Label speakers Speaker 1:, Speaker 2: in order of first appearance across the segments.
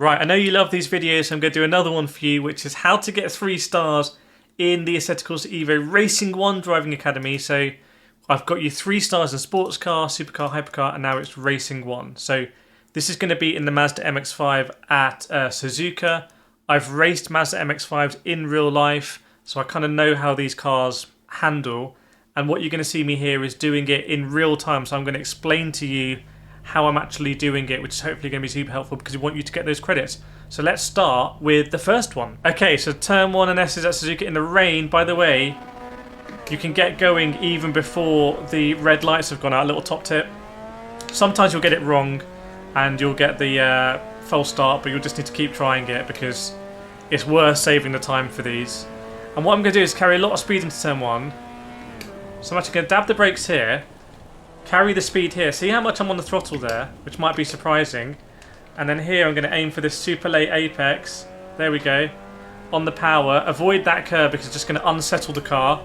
Speaker 1: Right, I know you love these videos, so I'm going to do another one for you, which is how to get 3 stars in the Assetto Corsa EVO Racing 1 Driving Academy. So I've got you 3 stars in sports car, supercar, hypercar, and now it's Racing 1. So this is going to be in the Mazda MX-5 at Suzuka. I've raced Mazda MX-5s in real life, so I kind of know how these cars handle. And what you're going to see me here is doing it in real time, so I'm going to explain to you how I'm actually doing it, which is hopefully going to be super helpful because we want you to get those credits. So let's start with the first one. Okay, so turn 1 and S is at Suzuka in the rain. By the way, you can get going even before the red lights have gone out. A little top tip. Sometimes you'll get it wrong and you'll get the false start, but you'll just need to keep trying it because it's worth saving the time for these. And what I'm going to do is carry a lot of speed into turn 1. So I'm actually going to dab the brakes here. Carry the speed here. See how much I'm on the throttle there, which might be surprising. And then here I'm going to aim for this super late apex. There we go. On the power. Avoid that curve because it's just going to unsettle the car.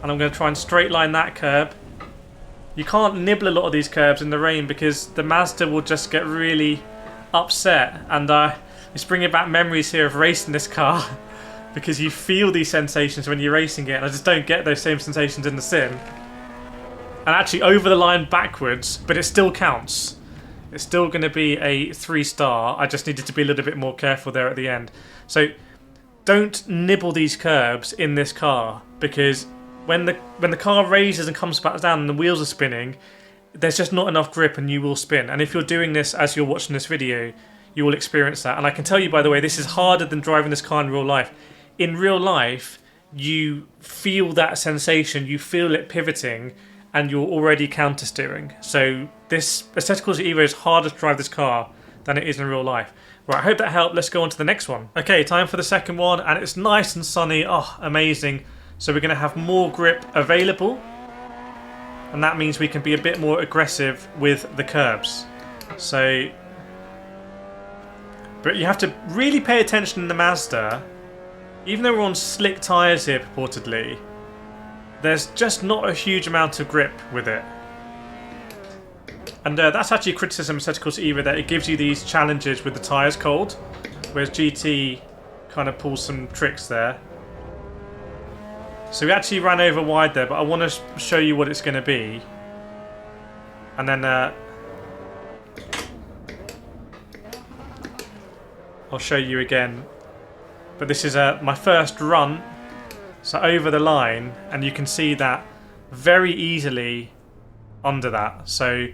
Speaker 1: And I'm going to try and straight line that curb. You can't nibble a lot of these curbs in the rain because the Mazda will just get really upset. And it's bringing back memories here of racing this car because you feel these sensations when you're racing it. And I just don't get those same sensations in the sim. And actually over the line backwards, but it still counts. It's still going to be a 3 star. I just needed to be a little bit more careful there at the end. So don't nibble these curbs in this car because when the car raises and comes back down and the wheels are spinning, there's just not enough grip and you will spin. And if you're doing this as you're watching this video, you will experience that. And I can tell you, by the way, this is harder than driving this car in real life. In real life, you feel that sensation, you feel it pivoting, and you're already counter steering. So this Assetto Corsa EVO is harder to drive this car than it is in real life. Right, I hope that helped. Let's go on to the next one. Okay, time for the second one, and it's nice and sunny. Oh, amazing. So we're going to have more grip available, and that means we can be a bit more aggressive with the curbs. So, but you have to really pay attention in the Mazda. Even though we're on slick tyres here purportedly, there's just not a huge amount of grip with it. And that's actually a criticism of Assetto Corsa EVO, that it gives you these challenges with the tyres cold, whereas GT kind of pulls some tricks there. So we actually ran over wide there, but I want to show you what it's going to be. And then I'll show you again. But this is my first run. So over the line, and you can see that very easily under that. So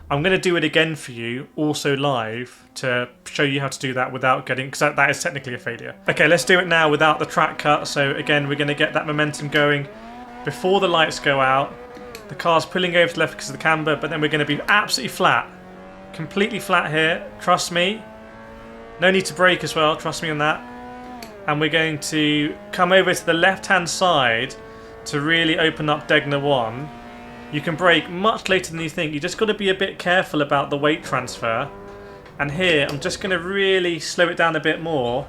Speaker 1: I'm going to do it again for you, also live, to show you how to do that without getting, because that is technically a failure. Okay, let's do it now without the track cut. So again, we're going to get that momentum going before the lights go out. The car's pulling over to the left because of the camber, but then we're going to be absolutely flat. Completely flat here, trust me. No need to brake as well, trust me on that. And we're going to come over to the left-hand side to really open up Degner 1. You can brake much later than you think. You just got to be a bit careful about the weight transfer. And here, I'm just going to really slow it down a bit more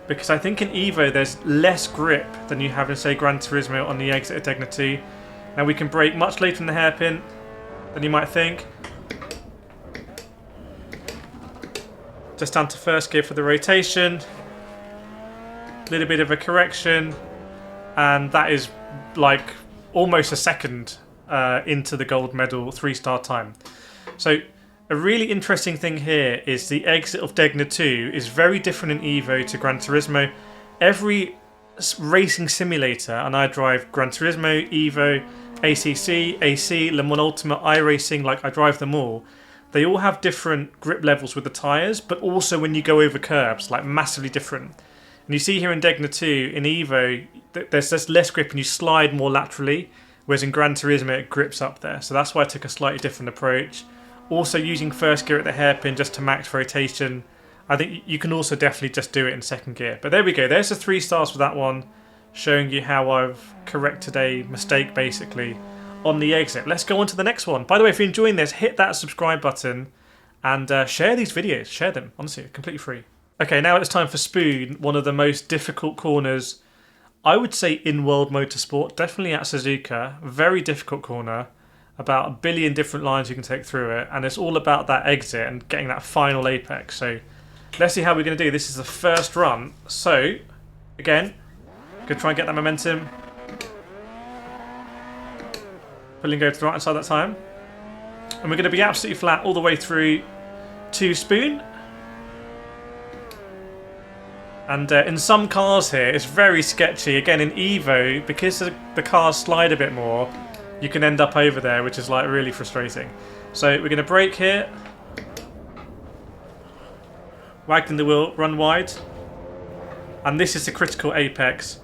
Speaker 1: because I think in EVO there's less grip than you have in, say, Gran Turismo on the exit at Degner 2. Now we can brake much later in the hairpin than you might think. Just down to first gear for the rotation. Little bit of a correction, and that is like almost a second into the gold medal 3-star time. So a really interesting thing here is the exit of Degner 2 is very different in EVO to Gran Turismo. Every racing simulator, and I drive Gran Turismo, EVO, ACC, AC, Le Mans Ultimate, iRacing, like I drive them all. They all have different grip levels with the tyres, but also when you go over curbs, like massively different. And you see here in Degner 2, in EVO, there's just less grip and you slide more laterally, whereas in Gran Turismo it grips up there. So that's why I took a slightly different approach. Also using first gear at the hairpin just to max rotation. I think you can also definitely just do it in second gear. But there we go, there's the 3 stars for that one, showing you how I've corrected a mistake basically on the exit. Let's go on to the next one. By the way, if you're enjoying this, hit that subscribe button and share these videos. Share them, honestly, completely free. Okay, now it's time for Spoon, one of the most difficult corners, I would say, in World Motorsport. Definitely at Suzuka. Very difficult corner. about a billion different lines you can take through it, and it's all about that exit and getting that final apex. So let's see how we're going to do. This is the first run. So again, going to try and get that momentum. Pulling go to the right hand side that time. And we're going to be absolutely flat all the way through to Spoon. And in some cars here, it's very sketchy. Again, in Evo, because the cars slide a bit more, you can end up over there, which is like really frustrating. So we're going to brake here. Wagging the wheel, run wide. And this is the critical apex.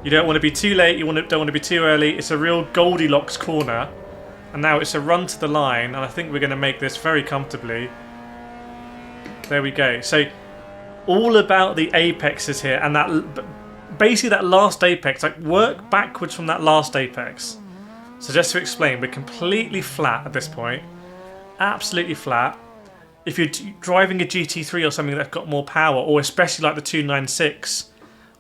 Speaker 1: You don't want to be too late, don't want to be too early. It's a real Goldilocks corner. And now it's a run to the line, and I think we're going to make this very comfortably. There we go. So all about the apexes here, and that basically that last apex, like work backwards from that last apex. So just to explain, we're completely flat at this point. Absolutely flat. If you're driving a GT3 or something that's got more power, or especially like the 296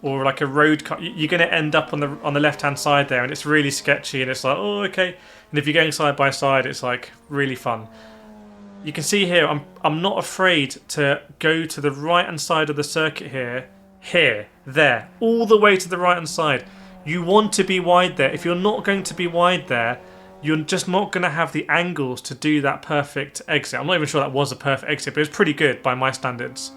Speaker 1: or like a road car, you're going to end up on the left hand side there, and it's really sketchy, and it's like, oh, okay. And if you're going side by side, it's like really fun. You can see here, I'm not afraid to go to the right hand side of the circuit here, there, all the way to the right hand side. You want to be wide there. If you're not going to be wide there, you're just not going to have the angles to do that perfect exit. I'm not even sure that was a perfect exit, but it was pretty good by my standards.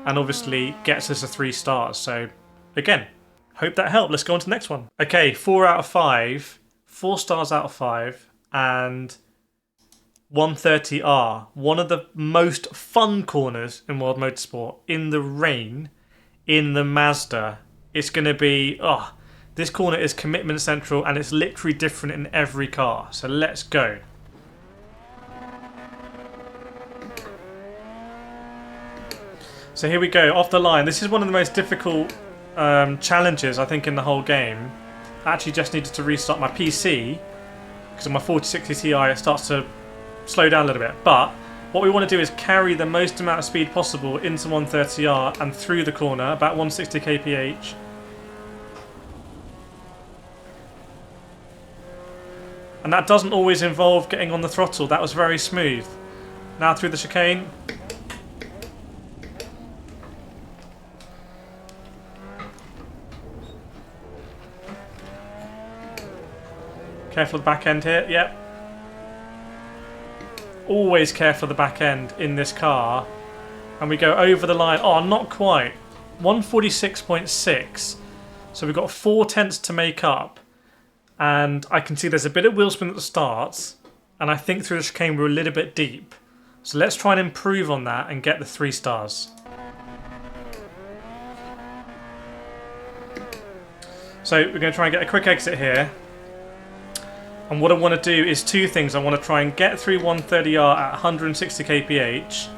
Speaker 1: And obviously gets us a 3 stars. So again, hope that helped. Let's go on to the next one. Okay, 4 out of 5, 4 stars out of 5, and 130R. One of the most fun corners in World Motorsport, in the rain, in the Mazda. It's going to be, this corner is commitment central, and it's literally different in every car. So let's go. So here we go, off the line. This is one of the most difficult challenges, I think, in the whole game. I actually just needed to restart my PC, because on my 4060 Ti it starts to slow down a little bit. But what we want to do is carry the most amount of speed possible into 130R and through the corner, about 160 kph. And that doesn't always involve getting on the throttle. That was very smooth. Now through the chicane. Careful of the back end here. Yep. Always careful of the back end in this car. And we go over the line. Oh, not quite. 146.6. So we've got 4/10 to make up. And I can see there's a bit of wheel spin at the start. And I think through the chicane we're a little bit deep. So let's try and improve on that and get the 3 stars. So we're going to try and get a quick exit here. And what I want to do is 2 things. I want to try and get through 130R at 160 kph.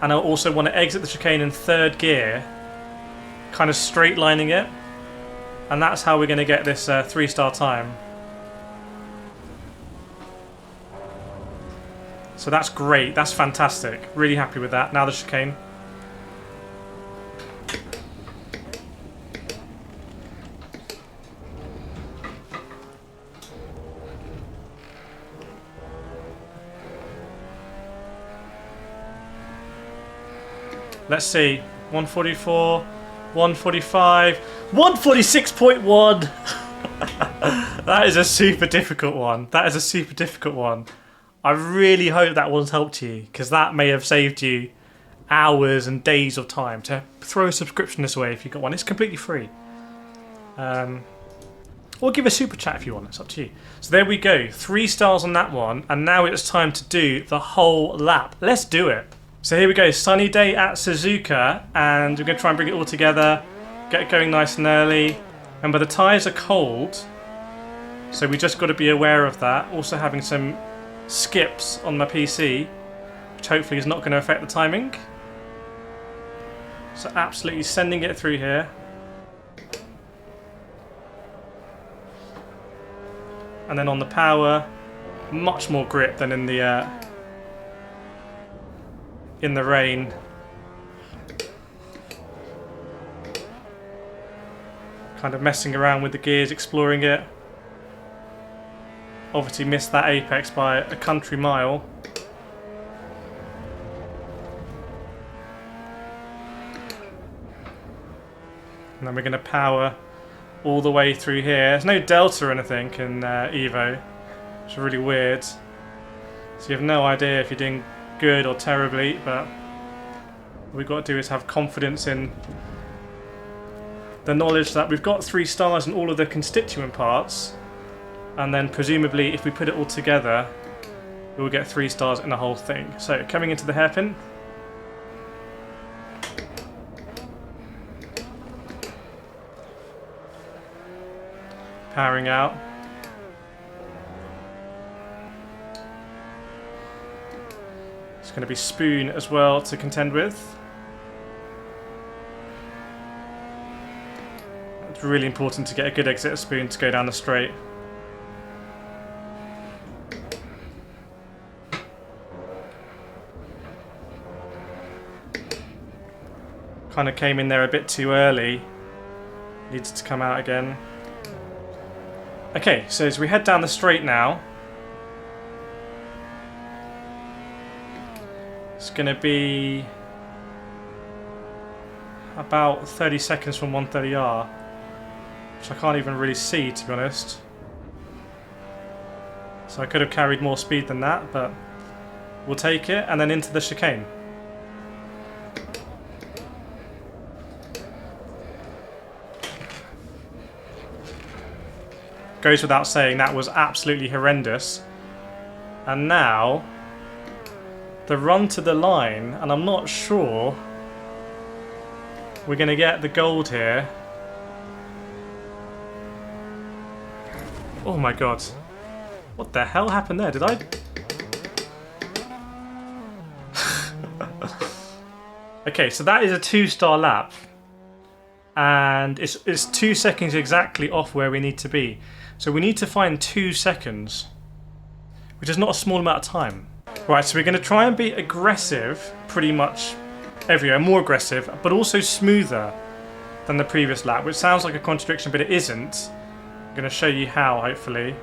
Speaker 1: And I also want to exit the chicane in 3rd gear. Kind of straight lining it. And that's how we're going to get this 3-star time. So that's great. That's fantastic. Really happy with that. Now the chicane. Let's see. 144, 145, 146.1! That is a super difficult one. That is a super difficult one. I really hope that one's helped you, because that may have saved you hours and days of time. To throw a subscription this way if you've got one. It's completely free. Or give a super chat if you want. It's up to you. So there we go. 3 stars on that one. And now it's time to do the whole lap. Let's do it. So here we go, sunny day at Suzuka, and we're going to try and bring it all together, get it going nice and early. Remember, the tyres are cold, so we just got to be aware of that. Also having some skips on my PC, which hopefully is not going to affect the timing. So absolutely sending it through here. And then on the power, much more grip than in the rain. Kind of messing around with the gears, exploring it. Obviously missed that apex by a country mile. And then we're going to power all the way through here. There's no delta or anything in EVO, which is really weird. So you have no idea if you're doing good or terribly, but what we've got to do is have confidence in the knowledge that we've got 3 stars in all of the constituent parts, and then presumably if we put it all together, we'll get 3 stars in the whole thing. So coming into the hairpin. Powering out. It's going to be Spoon as well to contend with. It's really important to get a good exit of Spoon to go down the straight. Kind of came in there a bit too early. Needs to come out again. Okay, so as we head down the straight now, it's going to be about 30 seconds from 130R, which I can't even really see, to be honest. So I could have carried more speed than that, but we'll take it, and then into the chicane. Goes without saying, that was absolutely horrendous. And now, the run to the line, and I'm not sure we're going to get the gold here. Oh my god. What the hell happened there? Did I... Okay, so that is a 2-star lap. And it's 2 seconds exactly off where we need to be. So we need to find 2 seconds, which is not a small amount of time. Right, so we're going to try and be aggressive pretty much everywhere, more aggressive, but also smoother than the previous lap, which sounds like a contradiction, but it isn't. I'm going to show you how, hopefully.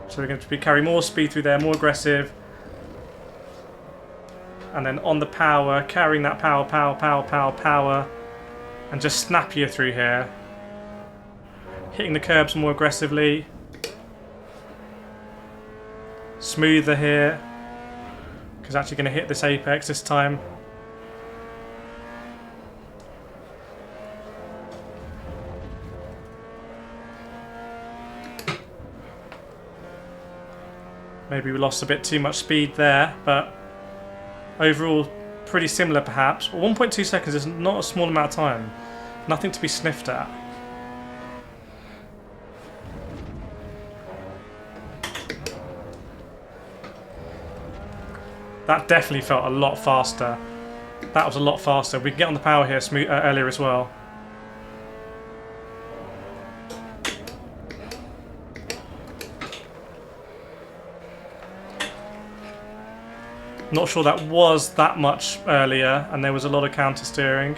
Speaker 1: So we're going to carry more speed through there, more aggressive. And then on the power, carrying that power, and just snappier through here. Hitting the curbs more aggressively. Smoother here. Because actually going to hit this apex this time. Maybe we lost a bit too much speed there, but overall pretty similar perhaps. But 1.2 seconds is not a small amount of time. Nothing to be sniffed at. That definitely felt a lot faster. That was a lot faster. We can get on the power here earlier as well. Not sure that was that much earlier, and there was a lot of counter steering.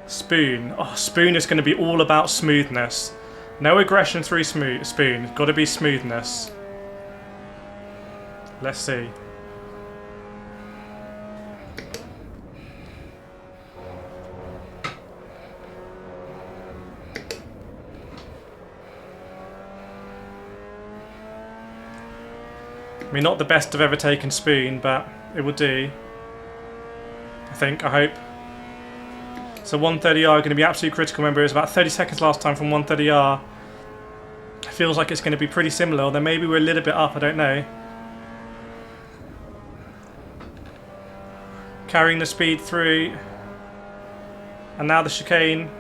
Speaker 1: Spoon. Oh, Spoon is going to be all about smoothness. No aggression through Spoon. Got to be smoothness. Let's see. I mean, not the best I've ever taken Spoon, but it will do. I think, I hope. So 130R going to be absolutely critical. Remember, it was about 30 seconds last time from 130R. It feels like it's going to be pretty similar, although maybe we're a little bit up, I don't know. Carrying the speed through. And now the chicane.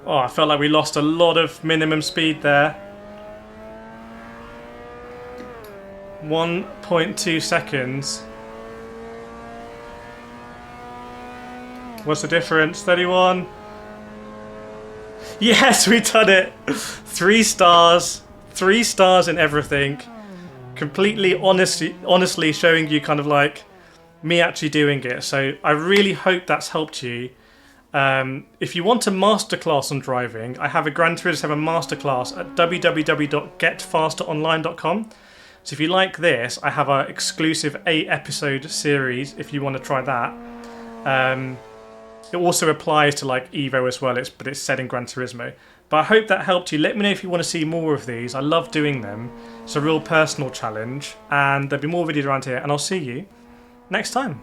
Speaker 1: Oh, I felt like we lost a lot of minimum speed there. 1.2 seconds. What's the difference? 31. Yes, we done it. 3 stars. 3 stars in everything. Completely honestly showing you kind of like me actually doing it. So I really hope that's helped you. If you want a masterclass on driving, I have a Gran Turismo 7 masterclass at www.getfasteronline.com. So if you like this, I have an exclusive 8-episode series if you want to try that. It also applies to like Evo as well, but it's set in Gran Turismo. But I hope that helped you. Let me know if you want to see more of these. I love doing them. It's a real personal challenge, and there'll be more videos around here, and I'll see you next time.